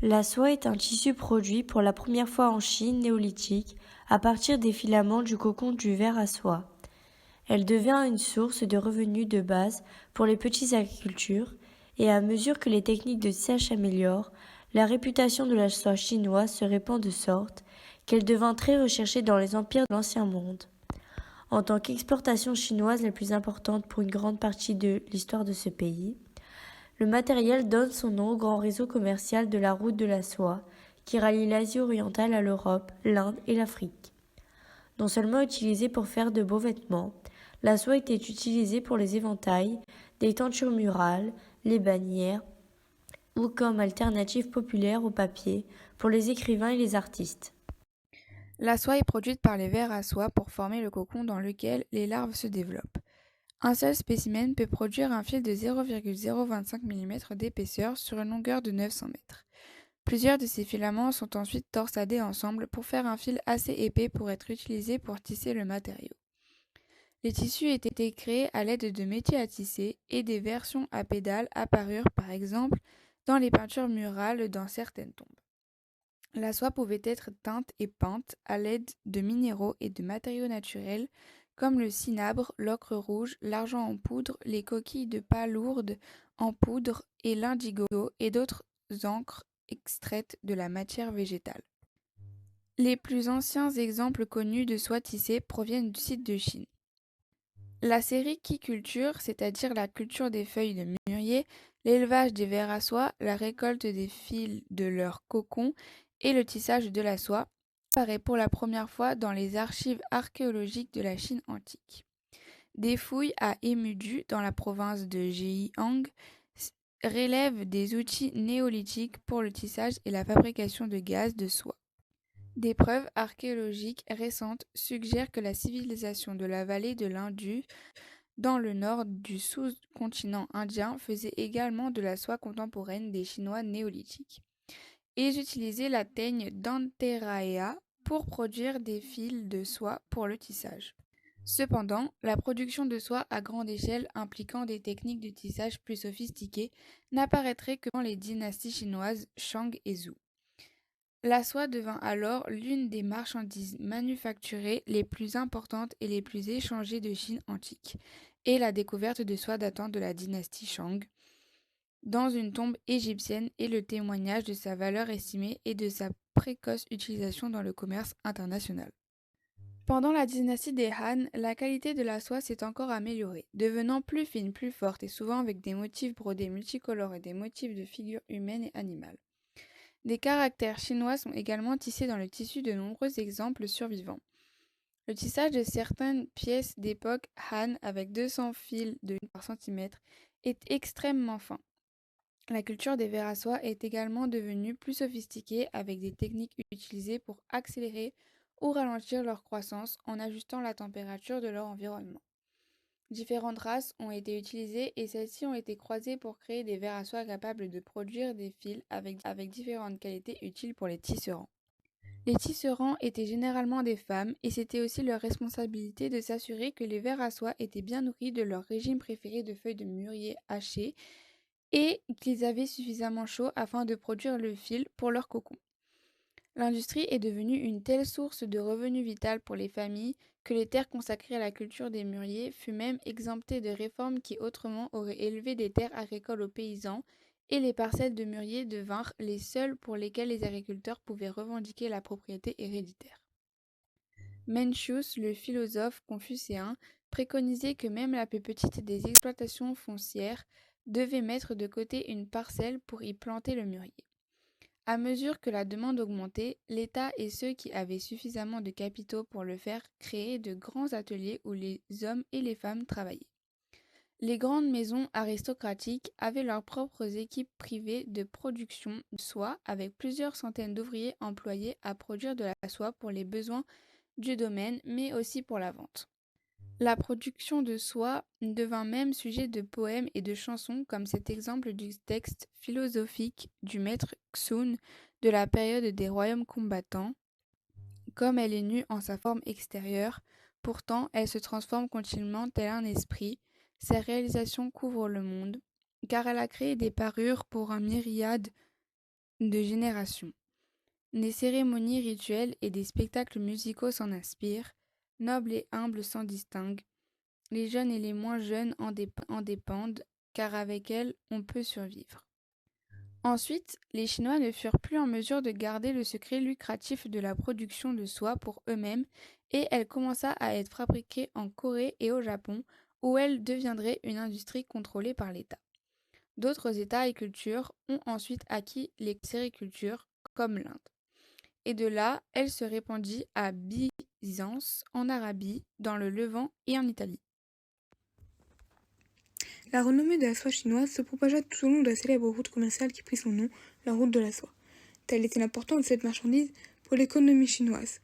La soie est un tissu produit pour la première fois en Chine néolithique à partir des filaments du cocon du ver à soie. Elle devient une source de revenus de base pour les petites agricultures et à mesure que les techniques de tissage s'améliorent, la réputation de la soie chinoise se répand de sorte qu'elle devint très recherchée dans les empires de l'Ancien Monde. En tant qu'exportation chinoise la plus importante pour une grande partie de l'histoire de ce pays, le matériel donne son nom au grand réseau commercial de la route de la soie qui relie l'Asie orientale à l'Europe, l'Inde et l'Afrique. Non seulement utilisée pour faire de beaux vêtements, la soie était utilisée pour les éventails, des tentures murales, les bannières ou comme alternative populaire au papier pour les écrivains et les artistes. La soie est produite par les vers à soie pour former le cocon dans lequel les larves se développent. Un seul spécimen peut produire un fil de 0,025 mm d'épaisseur sur une longueur de 900 mètres. Plusieurs de ces filaments sont ensuite torsadés ensemble pour faire un fil assez épais pour être utilisé pour tisser le matériau. Les tissus étaient créés à l'aide de métiers à tisser et des versions à pédales apparurent par exemple dans les peintures murales dans certaines tombes. La soie pouvait être teinte et peinte à l'aide de minéraux et de matériaux naturels comme le cinabre, l'ocre rouge, l'argent en poudre, les coquilles de palourde en poudre et l'indigo et d'autres encres extraites de la matière végétale. Les plus anciens exemples connus de soie tissée proviennent du site de Chine. La sériculture, c'est-à-dire la culture des feuilles de mûrier, l'élevage des vers à soie, la récolte des fils de leur cocon et le tissage de la soie, apparaît pour la première fois dans les archives archéologiques de la Chine antique. Des fouilles à Emudu, dans la province de Zhejiang, relèvent des outils néolithiques pour le tissage et la fabrication de gaz de soie. Des preuves archéologiques récentes suggèrent que la civilisation de la vallée de l'Indus, dans le nord du sous-continent indien, faisait également de la soie contemporaine des Chinois néolithiques. Ils utilisaient la teigne d'Anteraea pour produire des fils de soie pour le tissage. Cependant, la production de soie à grande échelle impliquant des techniques de tissage plus sophistiquées n'apparaîtrait que dans les dynasties chinoises Shang et Zhou. La soie devint alors l'une des marchandises manufacturées les plus importantes et les plus échangées de Chine antique, et la découverte de soie datant de la dynastie Shang dans une tombe égyptienne est le témoignage de sa valeur estimée et de sa précoce utilisation dans le commerce international. Pendant la dynastie des Han, la qualité de la soie s'est encore améliorée, devenant plus fine, plus forte et souvent avec des motifs brodés multicolores et des motifs de figures humaines et animales. Des caractères chinois sont également tissés dans le tissu de nombreux exemples survivants. Le tissage de certaines pièces d'époque Han avec 200 fils de par centimètre est extrêmement fin. La culture des vers à soie est également devenue plus sophistiquée avec des techniques utilisées pour accélérer ou ralentir leur croissance en ajustant la température de leur environnement. Différentes races ont été utilisées et celles-ci ont été croisées pour créer des vers à soie capables de produire des fils avec différentes qualités utiles pour les tisserands. Les tisserands étaient généralement des femmes et c'était aussi leur responsabilité de s'assurer que les vers à soie étaient bien nourris de leur régime préféré de feuilles de mûrier hachées et qu'ils avaient suffisamment chaud afin de produire le fil pour leur cocon. L'industrie est devenue une telle source de revenus vital pour les familles que les terres consacrées à la culture des mûriers furent même exemptées de réformes qui autrement auraient élevé des terres agricoles aux paysans, et les parcelles de mûriers devinrent les seules pour lesquelles les agriculteurs pouvaient revendiquer la propriété héréditaire. Mencius, le philosophe confucéen, préconisait que même la plus petite des exploitations foncières devait mettre de côté une parcelle pour y planter le mûrier. À mesure que la demande augmentait, l'État et ceux qui avaient suffisamment de capitaux pour le faire créaient de grands ateliers où les hommes et les femmes travaillaient. Les grandes maisons aristocratiques avaient leurs propres équipes privées de production de soie avec plusieurs centaines d'ouvriers employés à produire de la soie pour les besoins du domaine mais aussi pour la vente. La production de soie devint même sujet de poèmes et de chansons comme cet exemple du texte philosophique du maître Xun de la période des royaumes combattants. Comme elle est nue en sa forme extérieure, pourtant elle se transforme continuellement tel un esprit. Ses réalisations couvrent le monde, car elle a créé des parures pour un myriade de génération. Des cérémonies rituelles et des spectacles musicaux s'en inspirent, nobles et humbles s'en distinguent, les jeunes et les moins jeunes en dépendent, car avec elles, on peut survivre. Ensuite, les Chinois ne furent plus en mesure de garder le secret lucratif de la production de soie pour eux-mêmes et elle commença à être fabriquée en Corée et au Japon, où elle deviendrait une industrie contrôlée par l'État. D'autres États et cultures ont ensuite acquis les séricultures, comme l'Inde. Et de là, elle se répandit à Byzance, en Arabie, dans le Levant et en Italie. La renommée de la soie chinoise se propagea tout au long de la célèbre route commerciale qui prit son nom, la route de la soie. Telle était l'importance de cette marchandise pour l'économie chinoise.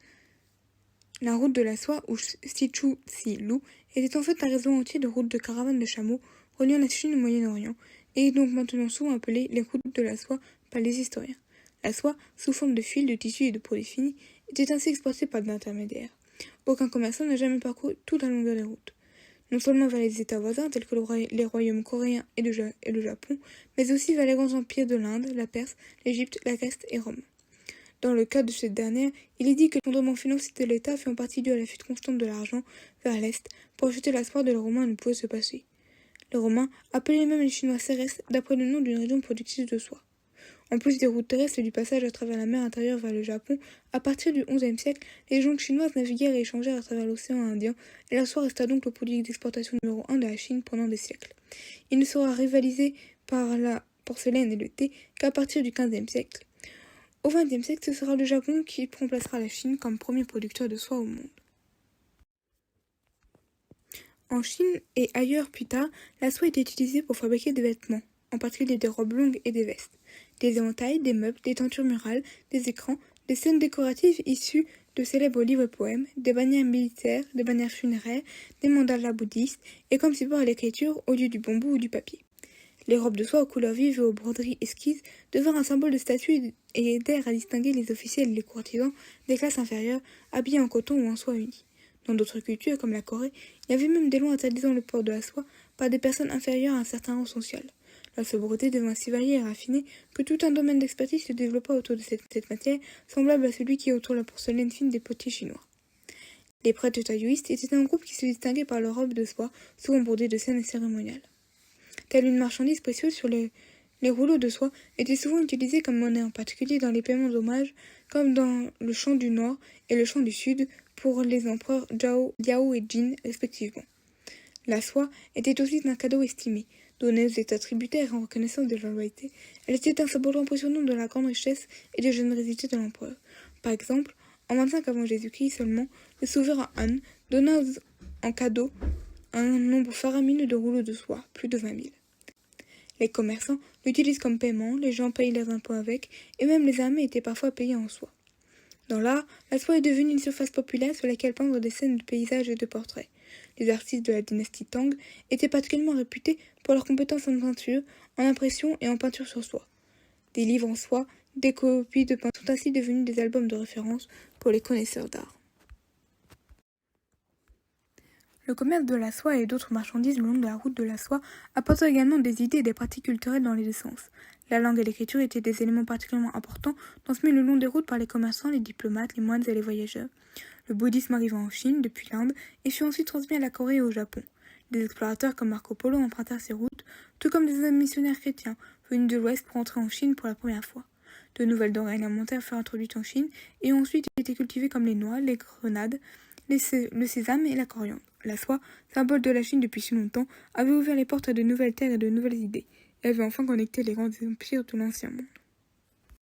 La route de la soie, ou Sichu-Si-Lu, était en fait un réseau entier de routes de caravanes de chameaux reliant la Chine au Moyen-Orient, et est donc maintenant souvent appelée les routes de la soie par les historiens. La soie, sous forme de fils, de tissus et de produits finis, était ainsi exportée par d'intermédiaires. Aucun commerçant n'a jamais parcouru toute la longueur des routes. Non seulement vers les États voisins tels que les royaumes coréens et le Japon, mais aussi vers les grands empires de l'Inde, la Perse, l'Égypte, la Grèce et Rome. Dans le cas de cette dernière, il est dit que l'effondrement financier de l'État fut en partie dû à la fuite constante de l'argent vers l'Est pour acheter l'espoir de les Romains ne pouvait se passer. Les Romains appelaient même les Chinois Cérès d'après le nom d'une région productrice de soie. En plus des routes terrestres et du passage à travers la mer intérieure vers le Japon, à partir du XIe siècle, les jonques chinoises naviguèrent et échangèrent à travers l'océan Indien, et la soie resta donc le produit d'exportation numéro 1 de la Chine pendant des siècles. Il ne sera rivalisé par la porcelaine et le thé qu'à partir du XVe siècle. Au XXe siècle, ce sera le Japon qui remplacera la Chine comme premier producteur de soie au monde. En Chine et ailleurs plus tard, la soie était utilisée pour fabriquer des vêtements, en particulier des robes longues et des vestes, des éventails, des meubles, des tentures murales, des écrans, des scènes décoratives issues de célèbres livres et poèmes, des bannières militaires, des bannières funéraires, des mandalas bouddhistes, et comme support à l'écriture au lieu du bambou ou du papier. Les robes de soie aux couleurs vives et aux broderies exquises devinrent un symbole de statut et aidèrent à distinguer les officiels et les courtisans des classes inférieures, habillés en coton ou en soie unie. Dans d'autres cultures, comme la Corée, il y avait même des lois interdisant le port de la soie par des personnes inférieures à un certain rang social. La sobriété devint si variée et raffinée que tout un domaine d'expertise se développa autour de cette matière, semblable à celui qui est autour de la porcelaine fine des potiers chinois. Les prêtres taoïstes étaient un groupe qui se distinguait par leurs robes de soie, souvent bordées de scènes cérémoniales. Telle une marchandise précieuse sur les rouleaux de soie étaient souvent utilisés comme monnaie, en particulier dans les paiements d'hommage, comme dans le champ du Nord et le champ du Sud pour les empereurs Zhao, Liao et Jin respectivement. La soie était aussi un cadeau estimé, donné aux États tributaires en reconnaissance de leur loyauté. Elle était un symbole impressionnant de la grande richesse et de générosité de l'empereur. Par exemple, en 25 avant Jésus-Christ seulement, le souverain Han donna en cadeau un nombre faramineux de rouleaux de soie, plus de 20 000. Les commerçants l'utilisent comme paiement, les gens payent leurs impôts avec, et même les armées étaient parfois payées en soie. Dans l'art, la soie est devenue une surface populaire sur laquelle peindre des scènes de paysages et de portraits. Les artistes de la dynastie Tang étaient particulièrement réputés pour leurs compétences en peinture, en impression et en peinture sur soie. Des livres en soie, des copies de peinture sont ainsi devenus des albums de référence pour les connaisseurs d'art. Le commerce de la soie et d'autres marchandises le long de la route de la soie apportent également des idées et des pratiques culturelles dans les deux sens. La langue et l'écriture étaient des éléments particulièrement importants transmis le long des routes par les commerçants, les diplomates, les moines et les voyageurs. Le bouddhisme arriva en Chine depuis l'Inde et fut ensuite transmis à la Corée et au Japon. Des explorateurs comme Marco Polo empruntèrent ces routes, tout comme des missionnaires chrétiens venus de l'Ouest pour entrer en Chine pour la première fois. De nouvelles denrées alimentaires furent introduites en Chine et ont ensuite été cultivées comme les noix, les grenades, le sésame et la coriandre. La soie, symbole de la Chine depuis si longtemps, avait ouvert les portes à de nouvelles terres et de nouvelles idées, et avait enfin connecté les grands empires de l'ancien monde.